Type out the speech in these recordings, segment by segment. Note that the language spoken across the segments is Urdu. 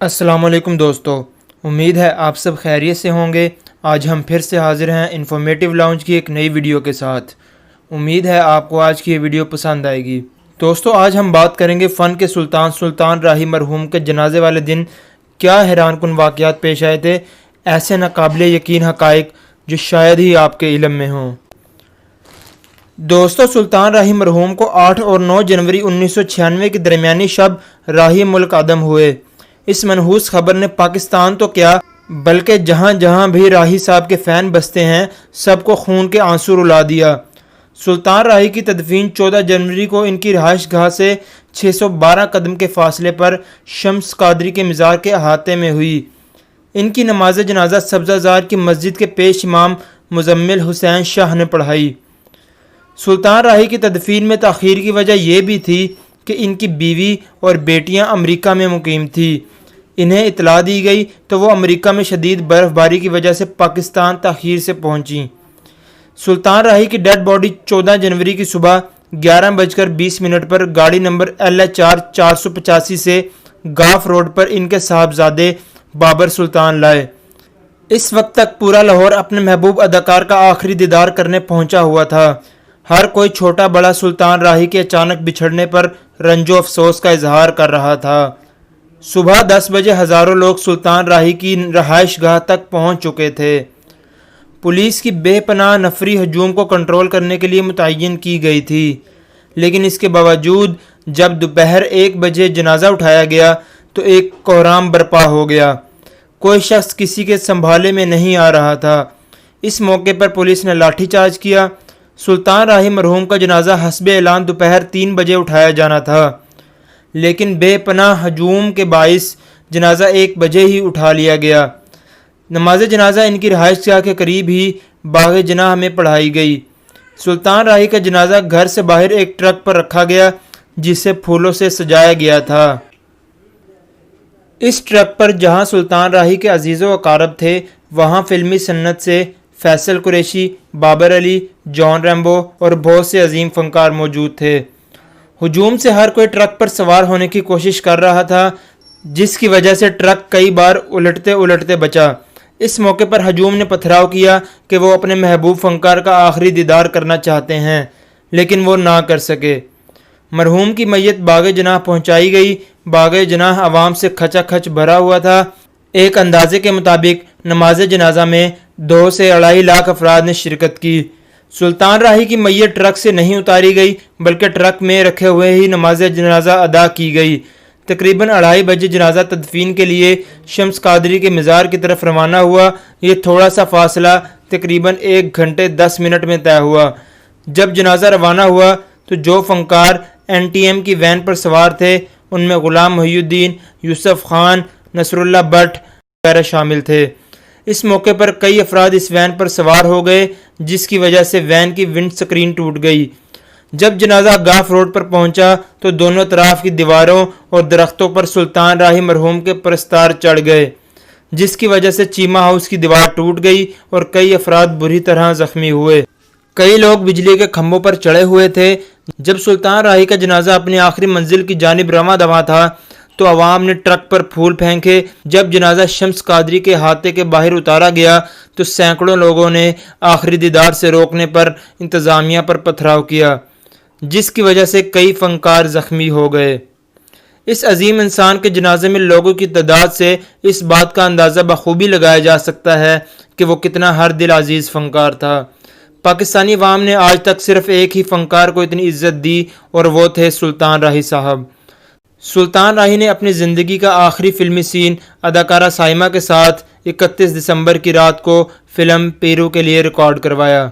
السلام علیکم دوستو، امید ہے آپ سب خیریت سے ہوں گے۔ آج ہم پھر سے حاضر ہیں انفارمیٹیو لاؤنج کی ایک نئی ویڈیو کے ساتھ۔ امید ہے آپ کو آج کی یہ ویڈیو پسند آئے گی۔ دوستو، آج ہم بات کریں گے فن کے سلطان راہی مرحوم کے جنازے والے دن کیا حیران کن واقعات پیش آئے تھے، ایسے ناقابل یقین حقائق جو شاید ہی آپ کے علم میں ہوں۔ دوستو، سلطان راہی مرحوم کو 8 اور 9 جنوری 1996 کے درمیانی شب راہی ملک عدم ہوئے۔ اس منحوس خبر نے پاکستان تو کیا بلکہ جہاں جہاں بھی راہی صاحب کے فین بستے ہیں سب کو خون کے آنسو رلا دیا۔ سلطان راہی کی تدفین 14 جنوری کو ان کی رہائش گاہ سے 612 قدم کے فاصلے پر شمس قادری کے مزار کے احاطے میں ہوئی۔ ان کی نماز جنازہ سبزہ زار کی مسجد کے پیش امام مزمل حسین شاہ نے پڑھائی۔ سلطان راہی کی تدفین میں تاخیر کی وجہ یہ بھی تھی کہ ان کی بیوی اور بیٹیاں امریکہ میں مقیم تھیں۔ انہیں اطلاع دی گئی تو وہ امریکہ میں شدید برف باری کی وجہ سے پاکستان تاخیر سے پہنچیں۔ سلطان راہی کی ڈیڈ باڈی 14 جنوری کی صبح 11:20 پر گاڑی نمبر LHR 485 سے گاف روڈ پر ان کے صاحبزادے بابر سلطان لائے۔ اس وقت تک پورا لاہور اپنے محبوب اداکار کا آخری دیدار کرنے پہنچا ہوا تھا۔ ہر کوئی چھوٹا بڑا سلطان راہی کے اچانک بچھڑنے پر رنج و افسوس کا اظہار کر رہا تھا۔ صبح 10 بجے ہزاروں لوگ سلطان راہی کی رہائش گاہ تک پہنچ چکے تھے۔ پولیس کی بے پناہ نفری ہجوم کو کنٹرول کرنے کے لیے متعین کی گئی تھی، لیکن اس کے باوجود جب دوپہر 1 بجے جنازہ اٹھایا گیا تو ایک کوہرام برپا ہو گیا۔ کوئی شخص کسی کے سنبھالے میں نہیں آ رہا تھا۔ اس موقع پر پولیس نے لاٹھی چارج کیا۔ سلطان راہی مرحوم کا جنازہ حسب اعلان دوپہر 3 بجے اٹھایا جانا تھا، لیکن بے پناہ ہجوم کے باعث جنازہ 1 بجے ہی اٹھا لیا گیا۔ نماز جنازہ ان کی رہائش گاہ کے قریب ہی باغ جناح میں پڑھائی گئی۔ سلطان راہی کا جنازہ گھر سے باہر ایک ٹرک پر رکھا گیا جسے پھولوں سے سجایا گیا تھا۔ اس ٹرک پر جہاں سلطان راہی کے عزیز و اقارب تھے، وہاں فلمی صنعت سے فیصل قریشی، بابر علی، جان ریمبو اور بہت سے عظیم فنکار موجود تھے۔ ہجوم سے ہر کوئی ٹرک پر سوار ہونے کی کوشش کر رہا تھا، جس کی وجہ سے ٹرک کئی بار الٹتے بچا۔ اس موقع پر ہجوم نے پتھراؤ کیا کہ وہ اپنے محبوب فنکار کا آخری دیدار کرنا چاہتے ہیں، لیکن وہ نہ کر سکے۔ مرحوم کی میت باغ جناح پہنچائی گئی۔ باغ جناح عوام سے کھچا کھچ بھرا ہوا تھا۔ ایک اندازے کے مطابق نماز جنازہ میں 2 سے 2.5 لاکھ افراد نے شرکت کی۔ سلطان راہی کی میت ٹرک سے نہیں اتاری گئی بلکہ ٹرک میں رکھے ہوئے ہی نماز جنازہ ادا کی گئی۔ تقریباً 2:30 بجے جنازہ تدفین کے لیے شمس قادری کے مزار کی طرف روانہ ہوا۔ یہ تھوڑا سا فاصلہ تقریباً 1 گھنٹے 10 منٹ میں طے ہوا۔ جب جنازہ روانہ ہوا تو جو فنکار NTM کی وین پر سوار تھے ان میں غلام محی الدین، یوسف خان، نصر اللہ بٹ وغیرہ شامل تھے۔ اس موقع پر کئی افراد اس وین پر سوار ہو گئے، جس کی وجہ سے وین کی ونڈ سکرین ٹوٹ گئی۔ جب جنازہ گاف روڈ پر پہنچا تو دونوں طرف کی دیواروں اور درختوں پر سلطان راہی مرحوم کے پرستار چڑھ گئے، جس کی وجہ سے چیما ہاؤس کی دیوار ٹوٹ گئی اور کئی افراد بری طرح زخمی ہوئے۔ کئی لوگ بجلی کے کھمبوں پر چڑھے ہوئے تھے۔ جب سلطان راہی کا جنازہ اپنی آخری منزل کی جانب رواں دواں تھا تو عوام نے ٹرک پر پھول پھینکے۔ جب جنازہ شمس قادری کے احاطے کے باہر اتارا گیا تو سینکڑوں لوگوں نے آخری دیدار سے روکنے پر انتظامیہ پر پتھراؤ کیا، جس کی وجہ سے کئی فنکار زخمی ہو گئے۔ اس عظیم انسان کے جنازے میں لوگوں کی تعداد سے اس بات کا اندازہ بخوبی لگایا جا سکتا ہے کہ وہ کتنا ہر دل عزیز فنکار تھا۔ پاکستانی عوام نے آج تک صرف ایک ہی فنکار کو اتنی عزت دی اور وہ تھے سلطان راہی صاحب۔ سلطان راہی نے اپنی زندگی کا آخری فلمی سین اداکارہ سائمہ کے ساتھ 31 دسمبر کی رات کو فلم پیرو کے لیے ریکارڈ کروایا۔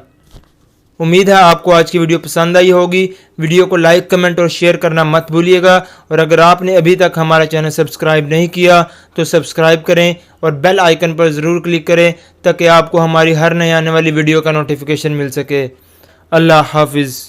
امید ہے آپ کو آج کی ویڈیو پسند آئی ہوگی۔ ویڈیو کو لائک، کمنٹ اور شیئر کرنا مت بھولیے گا، اور اگر آپ نے ابھی تک ہمارا چینل سبسکرائب نہیں کیا تو سبسکرائب کریں اور بیل آئیکن پر ضرور کلک کریں تاکہ آپ کو ہماری ہر نئی آنے والی ویڈیو کا نوٹیفیکیشن مل سکے۔ اللہ حافظ۔